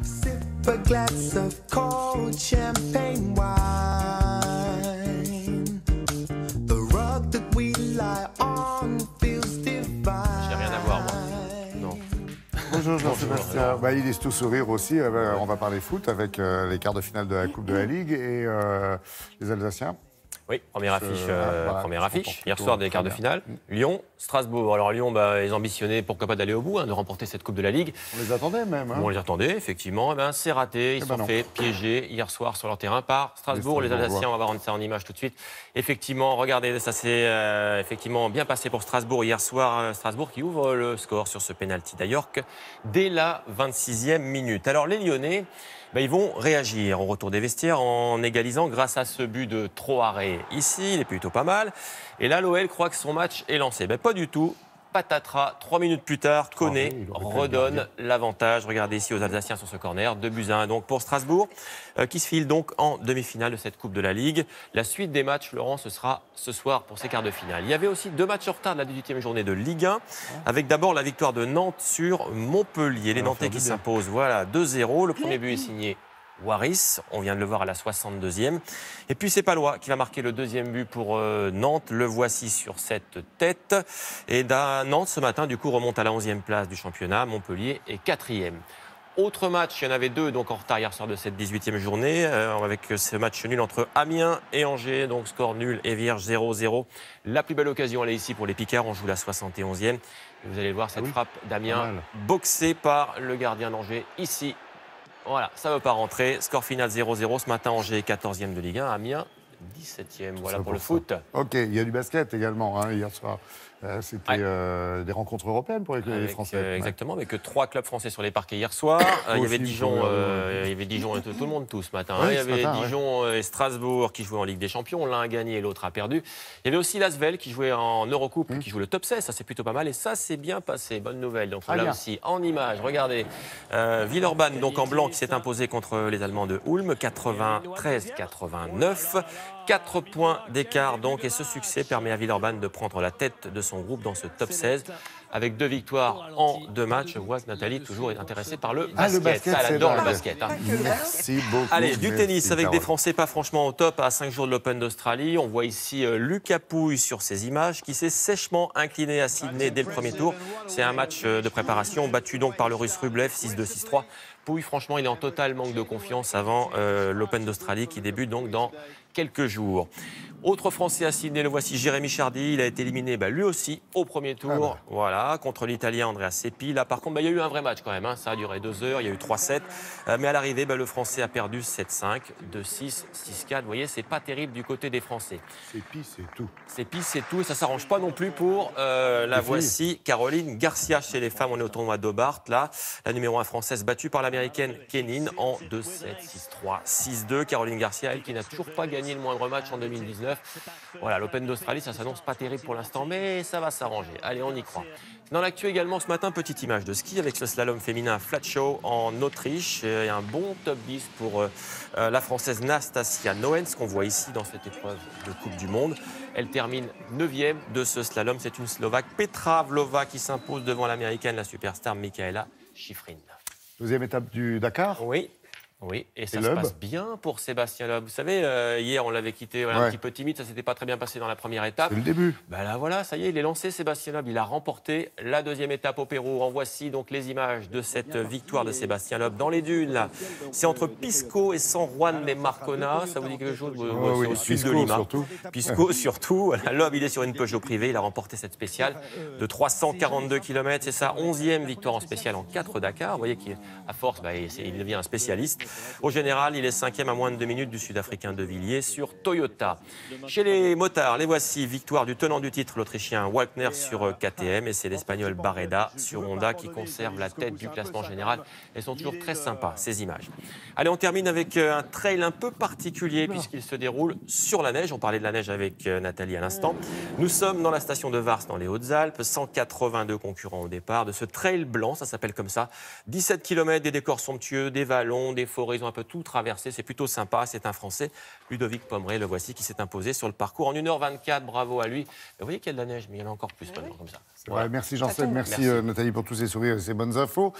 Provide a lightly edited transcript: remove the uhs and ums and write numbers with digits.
Sip a glass of cold champagne wine. The rug that we lie on feels divine. J'ai rien à voir, moi. Non. Bonjour Jean-Sébastien. Bah, il est tout sourire aussi. On va parler foot avec les quarts de finale de la Coupe de la Ligue et les Alsaciens. Oui, première affiche, voilà, première affiche. Hier plutôt soir, des très quarts de bien. finale. Lyon, Strasbourg. Alors Lyon, ils ambitionnaient, pourquoi pas d'aller au bout, de remporter cette Coupe de la Ligue. On les attendait même. Hein. On les attendait, effectivement. C'est raté. Ils se sont fait piéger hier soir sur leur terrain par Strasbourg. Les Alsaciens, on va voir ça en image tout de suite. Effectivement, regardez, ça s'est effectivement bien passé pour Strasbourg hier soir. Strasbourg qui ouvre le score sur ce pénalty d'Ajorc dès la 26e minute. Alors les Lyonnais, ils vont réagir au retour des vestiaires en égalisant grâce à ce but de Traoré. Ici, il est plutôt pas mal. Et là, l'OL croit que son match est lancé. Pas du tout. Patatras, 3 minutes plus tard, Koné redonne l'avantage. Regardez ici aux Alsaciens sur ce corner. 2-1 donc pour Strasbourg, qui se file donc en demi-finale de cette Coupe de la Ligue. La suite des matchs, Laurent, ce sera ce soir pour ces quarts de finale. Il y avait aussi 2 matchs en retard de la 18e journée de Ligue 1, avec d'abord la victoire de Nantes sur Montpellier. Les Nantais qui s'imposent, 2-0. Le premier but est signé Waris, on vient de le voir à la 62e. Et puis c'est Palois qui va marquer le deuxième but pour Nantes. Le voici sur cette tête. Et Nantes, ce matin, du coup, remonte à la 11e place du championnat. Montpellier est 4e. Autre match, il y en avait 2 donc en retard hier soir de cette 18e journée, avec ce match nul entre Amiens et Angers, donc score nul et vierge 0-0. La plus belle occasion, elle est ici pour les Picards, on joue la 71e. Et vous allez voir cette frappe d'Amiens, boxée par le gardien d'Angers, ici. Voilà, ça ne veut pas rentrer. Score final 0-0. Ce matin, Angers 14e de Ligue 1, Amiens 17e. Voilà pour le foot. Ok, il y a du basket également hier soir. C'était des rencontres européennes pour les Français. Exactement, avec 3 clubs français sur les parquets hier soir. Il y avait Dijon, et tout le monde ce matin. Il y avait Dijon et Strasbourg qui jouaient en Ligue des Champions. L'un a gagné et l'autre a perdu. Il y avait aussi l'Asvel qui jouait en Eurocoupe, qui joue le top 16. Ça, c'est plutôt pas mal. Et ça, c'est bien passé. Bonne nouvelle. Donc là aussi, en image, regardez. Villeurbanne, donc en blanc, qui s'est imposé contre les Allemands de Ulm. 93-89. 4 points d'écart donc. Et ce succès permet à Villeurbanne de prendre la tête de son groupe dans ce top 16 avec 2 victoires en 2 matchs. Je vois que Nathalie toujours est intéressée par le basket. Elle adore le basket. Merci beaucoup. Allez, du tennis avec des Français pas franchement au top à 5 jours de l'Open d'Australie. On voit ici Lucas Pouille sur ces images qui s'est sèchement incliné à Sydney dès le premier tour. C'est un match de préparation battu donc par le Russe Rublev 6-2, 6-3. Pouille, franchement, il est en total manque de confiance avant l'Open d'Australie qui débute donc dans quelques jours. Autre Français à Sydney, le voici, Jérémy Chardy. Il a été éliminé lui aussi au premier tour. Voilà, contre l'Italien Andrea Seppi. Là, par contre, il y a eu un vrai match quand même. Ça a duré 2 heures, il y a eu 3-7. Mais à l'arrivée, le Français a perdu 7-5, 2-6, 6-4. Vous voyez, c'est pas terrible du côté des Français. Seppi, c'est tout. Seppi, c'est tout. Et ça s'arrange pas non plus pour la voici, Caroline Garcia. Chez les femmes, on est au tournoi d'Hobart. Là, la numéro 1 française battue par l'américaine Kenin en 2-7, 6-3, 6-2. Caroline Garcia, elle qui n'a toujours pas gagné le moindre match en 2019. Voilà, l'Open d'Australie, ça s'annonce pas terrible pour l'instant, mais ça va s'arranger. Allez, on y croit. Dans l'actu également ce matin, petite image de ski avec le slalom féminin flat show en Autriche. Et un bon top 10 pour la Française Nastasia Noens, qu'on voit ici dans cette épreuve de Coupe du Monde. Elle termine 9e de ce slalom. C'est une Slovaque, Petra Vlhova, qui s'impose devant l'Américaine, la superstar Michaela Schifrin. 2e étape du Dakar. Oui, et ça se passe bien pour Sébastien Loeb. Vous savez, hier, on l'avait quitté un petit peu timide, ça ne s'était pas très bien passé dans la première étape. C'est le début. Là, voilà, ça y est, il est lancé, Sébastien Loeb. Il a remporté la 2e étape au Pérou. En voici donc les images de cette victoire de Sébastien Loeb dans les dunes. Là, c'est entre Pisco et San Juan de Marcona. Ça vous dit quelque chose? C'est au sud de Lima. Pisco, surtout. Loeb, il est sur une Peugeot privée. Il a remporté cette spéciale de 342 km. C'est sa 11e victoire en spéciale en 4 Dakar. Vous voyez qu'à force, il devient un spécialiste. Au général, il est 5e à moins de 2 minutes du Sud-Africain De Villiers sur Toyota. Chez les motards, les voici. Victoire du tenant du titre, l'Autrichien Walkner sur KTM. Et c'est l'Espagnol Barreda sur Honda qui conserve la tête du classement général. Elles sont toujours très sympas, ces images. Allez, on termine avec un trail un peu particulier puisqu'il se déroule sur la neige. On parlait de la neige avec Nathalie à l'instant. Nous sommes dans la station de Vars, dans les Hautes-Alpes. 182 concurrents au départ de ce trail blanc, ça s'appelle comme ça. 17 km, des décors somptueux, des vallons, des forêts, ils ont un peu tout traversé, c'est plutôt sympa. C'est un Français, Ludovic Pomeray, le voici, qui s'est imposé sur le parcours en 1h24, bravo à lui. Vous voyez qu'il y a de la neige, mais il y en a encore plus maintenant, comme ça. Voilà. Merci Jean-Seb, merci Nathalie pour tous ces sourires et ces bonnes infos.